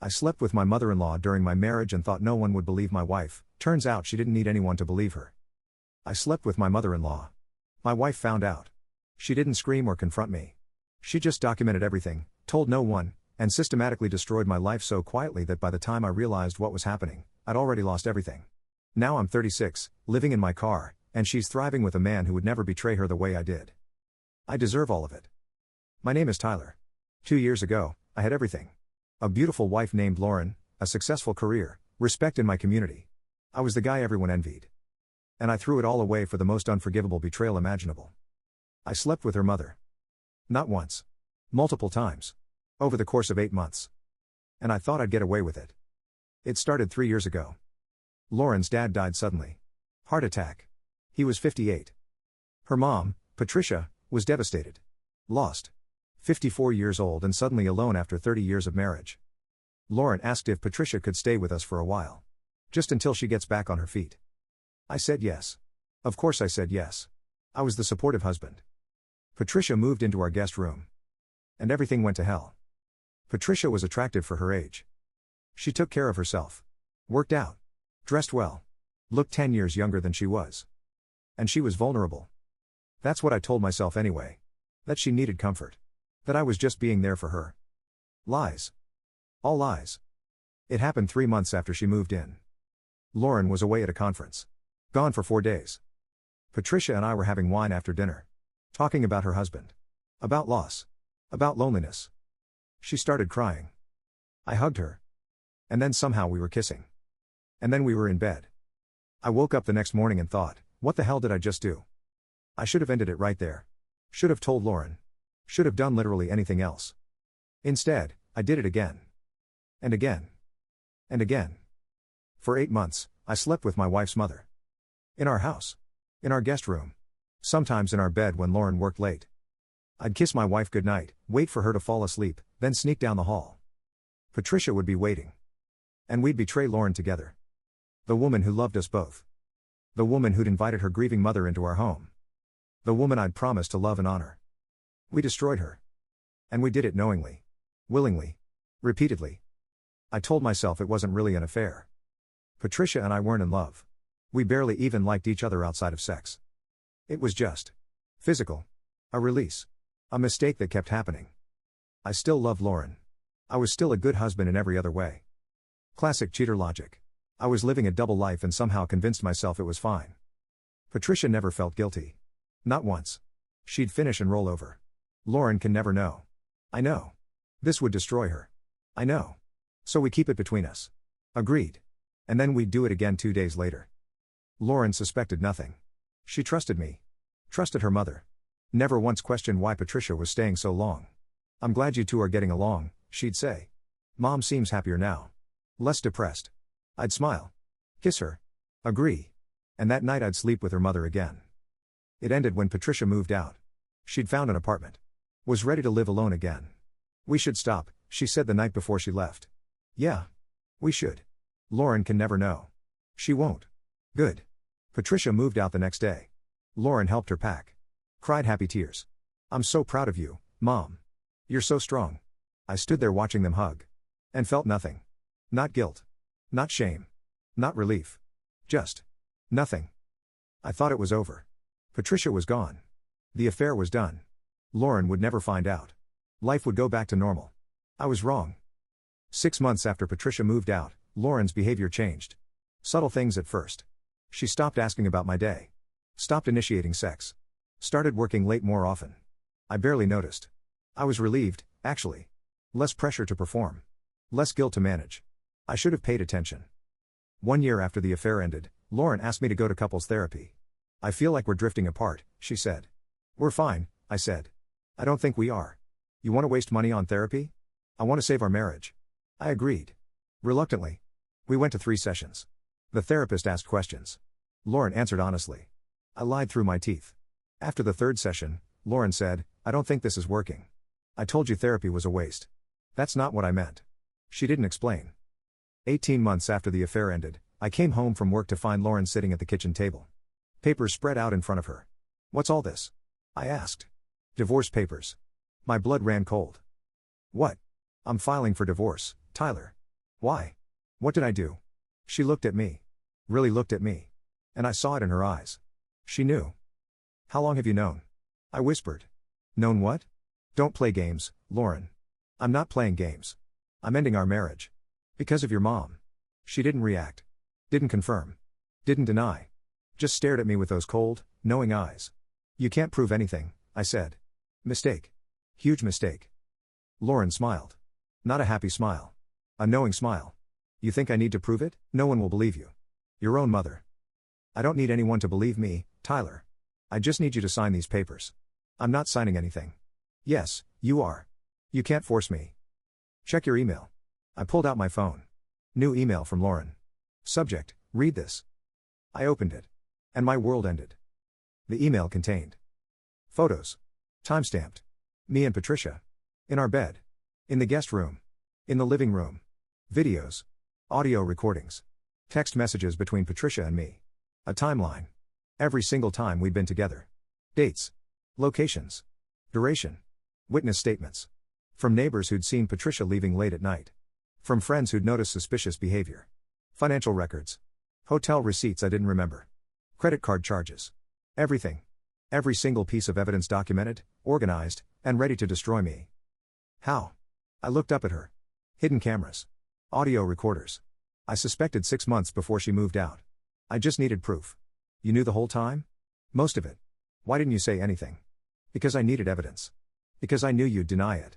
I slept with my mother-in-law during my marriage and thought no one would believe my wife. Turns out she didn't need anyone to believe her. I slept with my mother-in-law. My wife found out. She didn't scream or confront me. She just documented everything, told no one, and systematically destroyed my life so quietly that by the time I realized what was happening, I'd already lost everything. Now I'm 36, living in my car, and she's thriving with a man who would never betray her the way I did. I deserve all of it. My name is Tyler. 2 years ago, I had everything. A beautiful wife named Lauren, a successful career, respect in my community. I was the guy everyone envied. And I threw it all away for the most unforgivable betrayal imaginable. I slept with her mother. Not once. Multiple times. Over the course of 8 months. And I thought I'd get away with it. It started 3 years ago. Lauren's dad died suddenly. Heart attack. He was 58. Her mom, Patricia, was devastated. Lost. 54 years old and suddenly alone after 30 years of marriage. Lauren asked if Patricia could stay with us for a while. Just until she gets back on her feet. I said yes. Of course I said yes. I was the supportive husband. Patricia moved into our guest room. And everything went to hell. Patricia was attractive for her age. She took care of herself. Worked out. Dressed well. Looked 10 years younger than she was. And she was vulnerable. That's what I told myself anyway. That she needed comfort. That I was just being there for her. Lies. All lies. It happened 3 months after she moved in. Lauren was away at a conference. Gone for 4 days. Patricia and I were having wine after dinner. Talking about her husband. About loss. About loneliness. She started crying. I hugged her. And then somehow we were kissing. And then we were in bed. I woke up the next morning and thought, what the hell did I just do? I should have ended it right there. Should have told Lauren. Should have done literally anything else. Instead, I did it again. And again. And again. For 8 months, I slept with my wife's mother. In our house. In our guest room. Sometimes in our bed when Lauren worked late. I'd kiss my wife goodnight, wait for her to fall asleep, then sneak down the hall. Patricia would be waiting. And we'd betray Lauren together. The woman who loved us both. The woman who'd invited her grieving mother into our home. The woman I'd promised to love and honor. We destroyed her. And we did it knowingly. Willingly. Repeatedly. I told myself it wasn't really an affair. Patricia and I weren't in love. We barely even liked each other outside of sex. It was just physical. A release. A mistake that kept happening. I still loved Lauren. I was still a good husband in every other way. Classic cheater logic. I was living a double life and somehow convinced myself it was fine. Patricia never felt guilty. Not once. She'd finish and roll over. Lauren can never know. I know. This would destroy her. I know. So we keep it between us. Agreed. And then we'd do it again 2 days later. Lauren suspected nothing. She trusted me. Trusted her mother. Never once questioned why Patricia was staying so long. I'm glad you two are getting along, she'd say. Mom seems happier now. Less depressed. I'd smile. Kiss her. Agree. And that night I'd sleep with her mother again. It ended when Patricia moved out. She'd found an apartment. Was ready to live alone again. We should stop, she said the night before she left. Yeah. We should. Lauren can never know. She won't. Good. Patricia moved out the next day. Lauren helped her pack. Cried happy tears. I'm so proud of you, Mom. You're so strong. I stood there watching them hug. And felt nothing. Not guilt. Not shame. Not relief. Just nothing. I thought it was over. Patricia was gone. The affair was done. Lauren would never find out. Life would go back to normal. I was wrong. 6 months after Patricia moved out, Lauren's behavior changed. Subtle things at first. She stopped asking about my day. Stopped initiating sex. Started working late more often. I barely noticed. I was relieved, actually. Less pressure to perform. Less guilt to manage. I should have paid attention. 1 year after the affair ended, Lauren asked me to go to couples therapy. I feel like we're drifting apart, she said. We're fine, I said. I don't think we are. You want to waste money on therapy? I want to save our marriage. I agreed. Reluctantly. We went to 3 sessions. The therapist asked questions. Lauren answered honestly. I lied through my teeth. After the 3rd session, Lauren said, I don't think this is working. I told you therapy was a waste. That's not what I meant. She didn't explain. 18 months after the affair ended, I came home from work to find Lauren sitting at the kitchen table. Papers spread out in front of her. What's all this? I asked. Divorce papers. My blood ran cold. What? I'm filing for divorce, Tyler. Why? What did I do? She looked at me. Really looked at me. And I saw it in her eyes. She knew. How long have you known? I whispered. Known what? Don't play games, Lauren. I'm not playing games. I'm ending our marriage. Because of your mom. She didn't react. Didn't confirm. Didn't deny. Just stared at me with those cold, knowing eyes. You can't prove anything, I said. Mistake. Huge mistake. Lauren smiled. Not a happy smile. A knowing smile. You think I need to prove it? No one will believe you. Your own mother. I don't need anyone to believe me, Tyler. I just need you to sign these papers. I'm not signing anything. Yes, you are. You can't force me. Check your email. I pulled out my phone. New email from Lauren. Subject, read this. I opened it. And my world ended. The email contained photos. Timestamped. Me and Patricia. In our bed. In the guest room. In the living room. Videos. Audio recordings. Text messages between Patricia and me. A timeline. Every single time we'd been together. Dates. Locations. Duration. Witness statements. From neighbors who'd seen Patricia leaving late at night. From friends who'd noticed suspicious behavior. Financial records. Hotel receipts I didn't remember. Credit card charges. Everything. Every single piece of evidence documented, organized, and ready to destroy me. How? I looked up at her. Hidden cameras. Audio recorders. I suspected 6 months before she moved out. I just needed proof. You knew the whole time? Most of it. Why didn't you say anything? Because I needed evidence. Because I knew you'd deny it.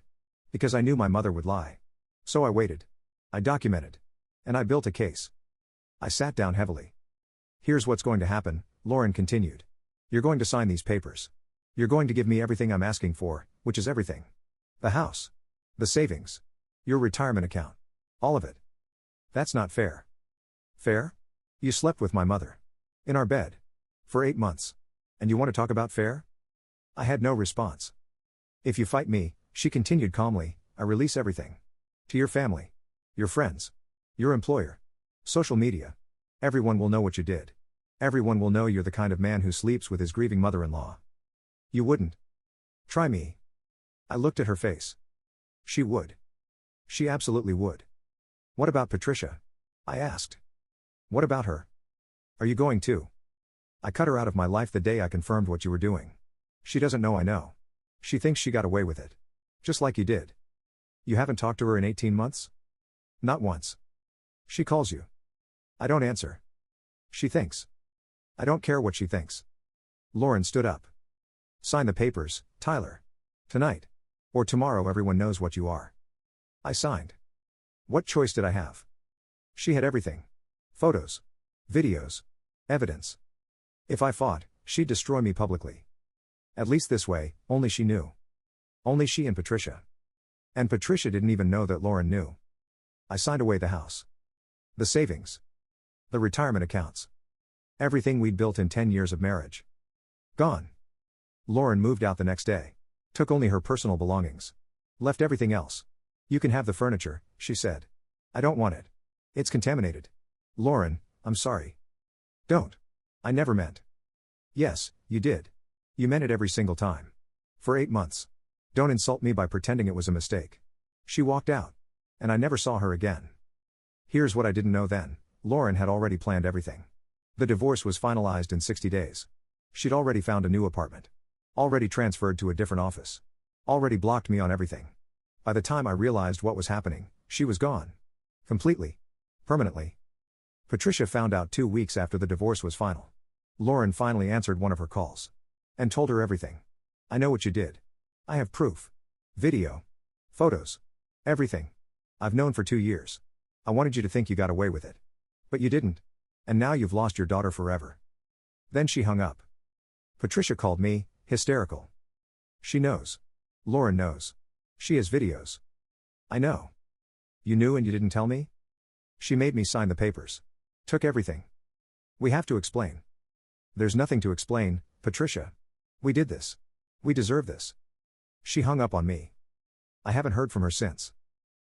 Because I knew my mother would lie. So I waited. I documented. And I built a case. I sat down heavily. Here's what's going to happen, Lauren continued. You're going to sign these papers. You're going to give me everything I'm asking for, which is everything. The house. The savings. Your retirement account. All of it. That's not fair. Fair? You slept with my mother. In our bed. For 8 months. And you want to talk about fair? I had no response. If you fight me, she continued calmly, I release everything. To your family. Your friends. Your employer. Social media. Everyone will know what you did. Everyone will know you're the kind of man who sleeps with his grieving mother-in-law. You wouldn't. Try me. I looked at her face. She would. She absolutely would. What about Patricia? I asked. What about her? Are you going to? I cut her out of my life the day I confirmed what you were doing. She doesn't know I know. She thinks she got away with it. Just like you did. You haven't talked to her in 18 months? Not once. She calls you. I don't answer. She thinks. I don't care what she thinks. Lauren stood up. Sign the papers, Tyler. Tonight. Or tomorrow everyone knows what you are. I signed. What choice did I have? She had everything. Photos. Videos. Evidence. If I fought, she'd destroy me publicly. At least this way, only she knew. Only she and Patricia. And Patricia didn't even know that Lauren knew. I signed away the house. The savings. The retirement accounts. Everything we'd built in 10 years of marriage. Gone. Lauren moved out the next day. Took only her personal belongings. Left everything else. You can have the furniture, she said. I don't want it. It's contaminated. Lauren, I'm sorry. Don't. I never meant. Yes, you did. You meant it every single time. For 8 months. Don't insult me by pretending it was a mistake. She walked out. And I never saw her again. Here's what I didn't know then. Lauren had already planned everything. The divorce was finalized in 60 days. She'd already found a new apartment. Already transferred to a different office. Already blocked me on everything. By the time I realized what was happening, she was gone. Completely. Permanently. Patricia found out 2 weeks after the divorce was final. Lauren finally answered one of her calls. And told her everything. I know what you did. I have proof. Video. Photos. Everything. I've known for 2 years. I wanted you to think you got away with it. But you didn't. And now you've lost your daughter forever. Then she hung up. Patricia called me, hysterical. She knows. Lauren knows. She has videos. I know. You knew and you didn't tell me? She made me sign the papers. Took everything. We have to explain. There's nothing to explain, Patricia. We did this. We deserve this. She hung up on me. I haven't heard from her since.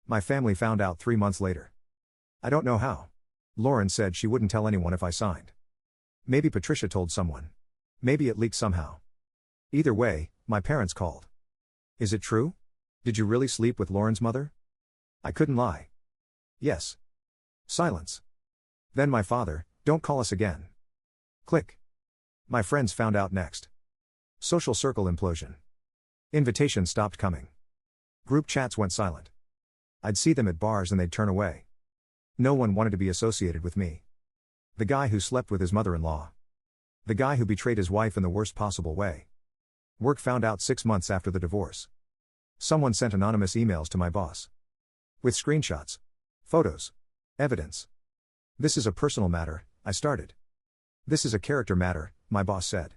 My family found out 3 months later. I don't know how. Lauren said she wouldn't tell anyone if I signed. Maybe Patricia told someone. Maybe it leaked somehow. Either way, my parents called. Is it true? Did you really sleep with Lauren's mother? I couldn't lie. Yes. Silence. Then my father, don't call us again. Click. My friends found out next. Social circle implosion. Invitations stopped coming. Group chats went silent. I'd see them at bars and they'd turn away. No one wanted to be associated with me. The guy who slept with his mother-in-law. The guy who betrayed his wife in the worst possible way. Work found out 6 months after the divorce. Someone sent anonymous emails to my boss. With screenshots. Photos. Evidence. This is a personal matter, I started. This is a character matter, my boss said.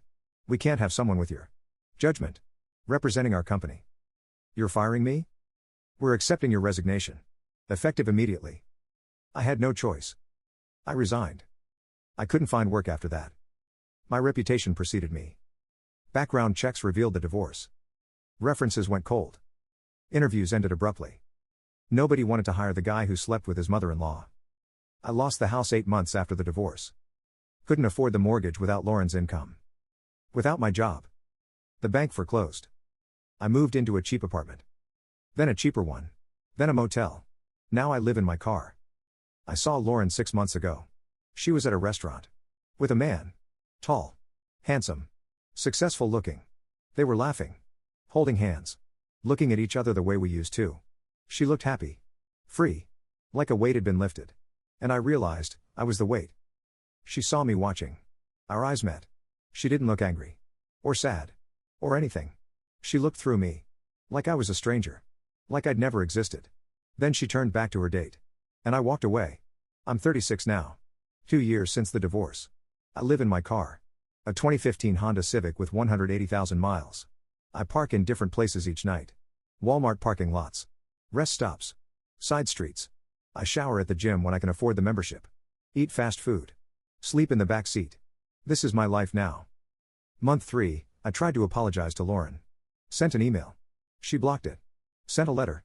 We can't have someone with your judgment representing our company. You're firing me? We're accepting your resignation. Effective immediately. I had no choice. I resigned. I couldn't find work after that. My reputation preceded me. Background checks revealed the divorce. References went cold. Interviews ended abruptly. Nobody wanted to hire the guy who slept with his mother-in-law. I lost the house 8 months after the divorce. Couldn't afford the mortgage without Lauren's income. Without my job. The bank foreclosed. I moved into a cheap apartment. Then a cheaper one. Then a motel. Now I live in my car. I saw Lauren 6 months ago. She was at a restaurant. With a man. Tall. Handsome. Successful looking. They were laughing. Holding hands. Looking at each other the way we used to. She looked happy. Free. Like a weight had been lifted. And I realized, I was the weight. She saw me watching. Our eyes met. She didn't look angry. Or sad. Or anything. She looked through me. Like I was a stranger. Like I'd never existed. Then she turned back to her date. And I walked away. I'm 36 now. 2 years since the divorce. I live in my car. A 2015 Honda Civic with 180,000 miles. I park in different places each night. Walmart parking lots. Rest stops. Side streets. I shower at the gym when I can afford the membership. Eat fast food. Sleep in the back seat. This is my life now. Month 3, I tried to apologize to Lauren. Sent an email. She blocked it. Sent a letter.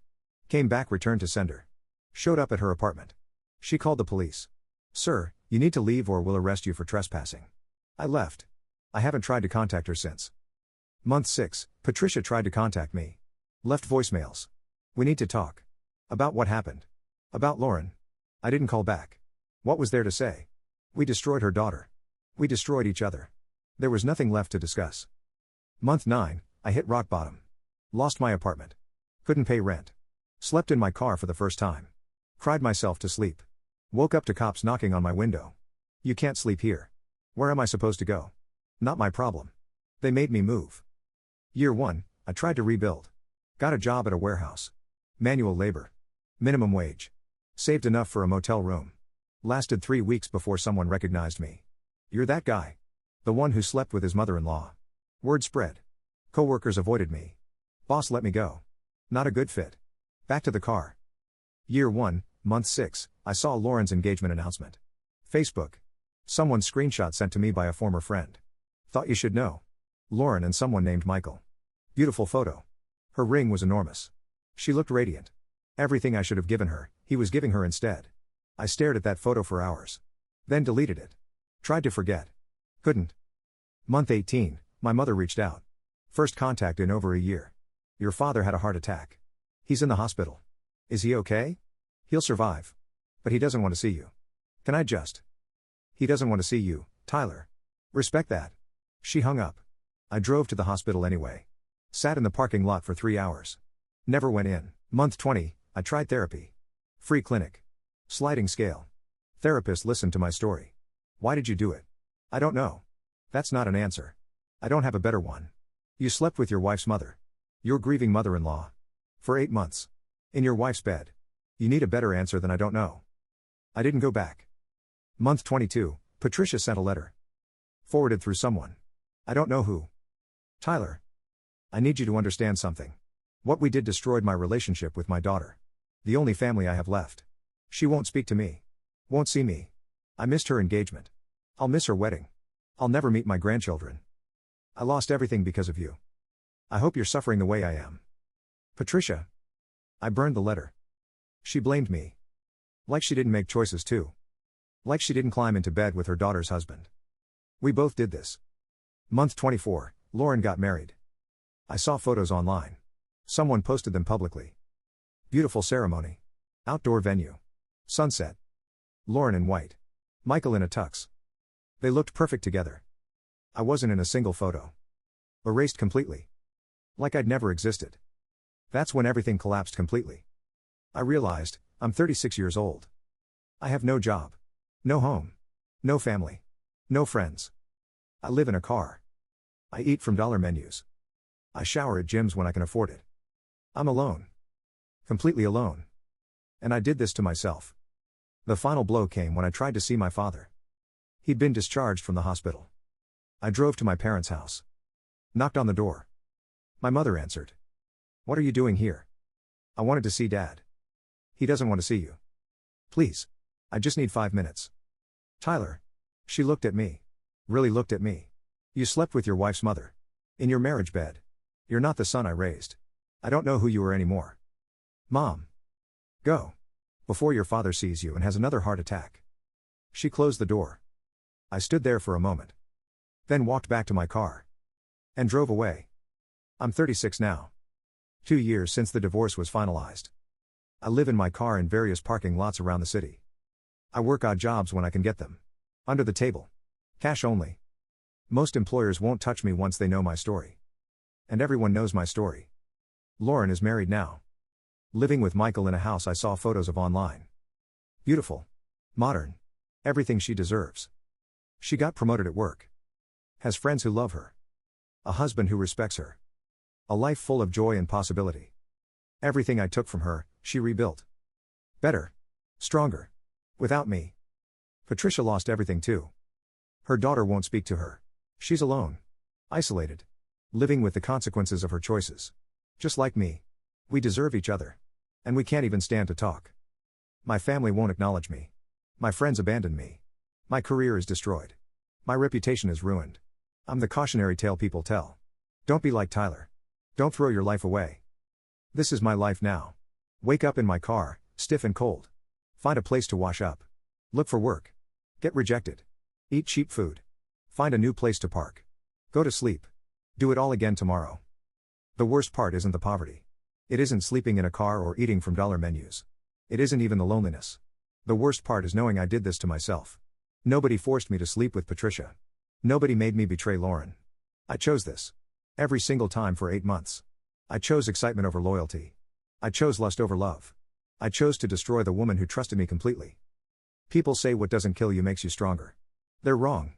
Came back, returned to sender. Showed up at her apartment. She called the police. Sir, you need to leave or we'll arrest you for trespassing. I left. I haven't tried to contact her since. Month 6, Patricia tried to contact me. Left voicemails. We need to talk. About what happened. About Lauren. I didn't call back. What was there to say? We destroyed her daughter. We destroyed each other. There was nothing left to discuss. Month 9, I hit rock bottom. Lost my apartment. Couldn't pay rent. Slept in my car for the first time. Cried myself to sleep. Woke up to cops knocking on my window. You can't sleep here. Where am I supposed to go? Not my problem. They made me move. Year 1, I tried to rebuild. Got a job at a warehouse. Manual labor. Minimum wage. Saved enough for a motel room. Lasted 3 weeks before someone recognized me. You're that guy. The one who slept with his mother-in-law. Word spread. Coworkers avoided me. Boss let me go. Not a good fit. Back to the car. Year 1, month 6, I saw Lauren's engagement announcement. Facebook. Someone's screenshot sent to me by a former friend. Thought you should know. Lauren and someone named Michael. Beautiful photo. Her ring was enormous. She looked radiant. Everything I should have given her, he was giving her instead. I stared at that photo for hours. Then deleted it. Tried to forget. Couldn't. Month 18, my mother reached out. First contact in over a year. Your father had a heart attack. He's in the hospital. Is he okay? He'll survive. But he doesn't want to see you. Can I just? He doesn't want to see you, Tyler. Respect that. She hung up. I drove to the hospital anyway. Sat in the parking lot for 3 hours. Never went in. Month 20, I tried therapy. Free clinic. Sliding scale. Therapist listened to my story. Why did you do it? I don't know. That's not an answer. I don't have a better one. You slept with your wife's mother. Your grieving mother-in-law. For 8 months. In your wife's bed. You need a better answer than I don't know. I didn't go back. Month 22, Patricia sent a letter. Forwarded through someone. I don't know who. Tyler. I need you to understand something. What we did destroyed my relationship with my daughter. The only family I have left. She won't speak to me. Won't see me. I missed her engagement. I'll miss her wedding. I'll never meet my grandchildren. I lost everything because of you. I hope you're suffering the way I am. Patricia. I burned the letter. She blamed me. Like she didn't make choices too. Like she didn't climb into bed with her daughter's husband. We both did this. Month 24, Lauren got married. I saw photos online. Someone posted them publicly. Beautiful ceremony. Outdoor venue. Sunset. Lauren in white. Michael in a tux. They looked perfect together. I wasn't in a single photo. Erased completely. Like I'd never existed. That's when everything collapsed completely. I realized, I'm 36 years old. I have no job. No home. No family. No friends. I live in a car. I eat from dollar menus. I shower at gyms when I can afford it. I'm alone. Completely alone. And I did this to myself. The final blow came when I tried to see my father. He'd been discharged from the hospital. I drove to my parents' house. Knocked on the door. My mother answered. "What are you doing here?" "I wanted to see Dad." "He doesn't want to see you." "Please. I just need 5 minutes." "Tyler." She looked at me. Really looked at me. "You slept with your wife's mother. In your marriage bed. You're not the son I raised. I don't know who you are anymore." "Mom. Go. Before your father sees you and has another heart attack." She closed the door. I stood there for a moment. Then walked back to my car. And drove away. I'm 36 now. 2 years since the divorce was finalized. I live in my car in various parking lots around the city. I work odd jobs when I can get them. Under the table. Cash only. Most employers won't touch me once they know my story. And everyone knows my story. Lauren is married now. Living with Michael in a house I saw photos of online. Beautiful. Modern. Everything she deserves. She got promoted at work. Has friends who love her. A husband who respects her. A life full of joy and possibility. Everything I took from her, she rebuilt. Better. Stronger. Without me. Patricia lost everything too. Her daughter won't speak to her. She's alone. Isolated. Living with the consequences of her choices. Just like me. We deserve each other. And we can't even stand to talk. My family won't acknowledge me. My friends abandoned me. My career is destroyed. My reputation is ruined. I'm the cautionary tale people tell. Don't be like Tyler. Don't throw your life away. This is my life now. Wake up in my car, stiff and cold. Find a place to wash up. Look for work. Get rejected. Eat cheap food. Find a new place to park. Go to sleep. Do it all again tomorrow. The worst part isn't the poverty. It isn't sleeping in a car or eating from dollar menus. It isn't even the loneliness. The worst part is knowing I did this to myself. Nobody forced me to sleep with Patricia. Nobody made me betray Lauren. I chose this. Every single time for 8 months. I chose excitement over loyalty. I chose lust over love. I chose to destroy the woman who trusted me completely. People say what doesn't kill you makes you stronger. They're wrong.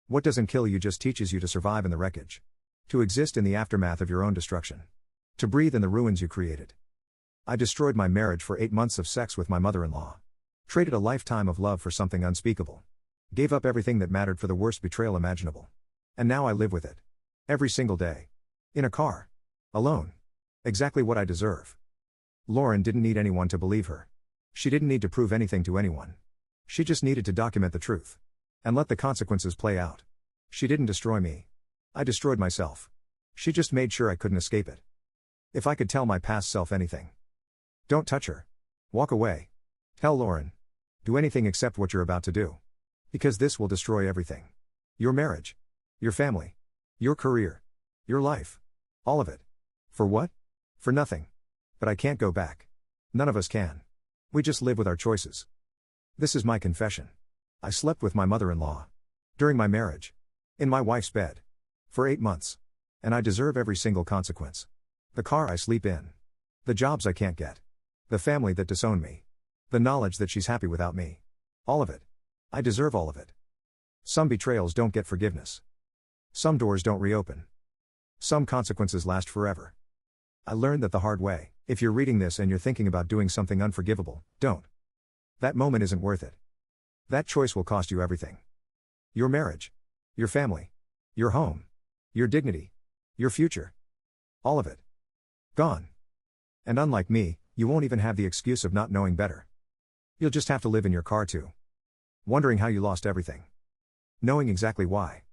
What doesn't kill you just teaches you to survive in the wreckage. To exist in the aftermath of your own destruction. To breathe in the ruins you created. I destroyed my marriage for 8 months of sex with my mother-in-law. Traded a lifetime of love for something unspeakable. Gave up everything that mattered for the worst betrayal imaginable. And now I live with it. Every single day. In a car. Alone. Exactly what I deserve. Lauren didn't need anyone to believe her. She didn't need to prove anything to anyone. She just needed to document the truth. And let the consequences play out. She didn't destroy me. I destroyed myself. She just made sure I couldn't escape it. If I could tell my past self anything. Don't touch her. Walk away. Tell Lauren. Do anything except what you're about to do. Because this will destroy everything. Your marriage. Your family. Your career. Your life. All of it. For what? For nothing. But I can't go back. None of us can. We just live with our choices. This is my confession. I slept with my mother-in-law. During my marriage. In my wife's bed. For 8 months. And I deserve every single consequence. The car I sleep in. The jobs I can't get. The family that disowned me. The knowledge that she's happy without me. All of it. I deserve all of it. Some betrayals don't get forgiveness. Some doors don't reopen. Some consequences last forever. I learned that the hard way. If you're reading this and you're thinking about doing something unforgivable, don't. That moment isn't worth it. That choice will cost you everything. Your marriage. Your family. Your home. Your dignity. Your future. All of it. Gone. And unlike me, you won't even have the excuse of not knowing better. You'll just have to live in your car too. Wondering how you lost everything. Knowing exactly why.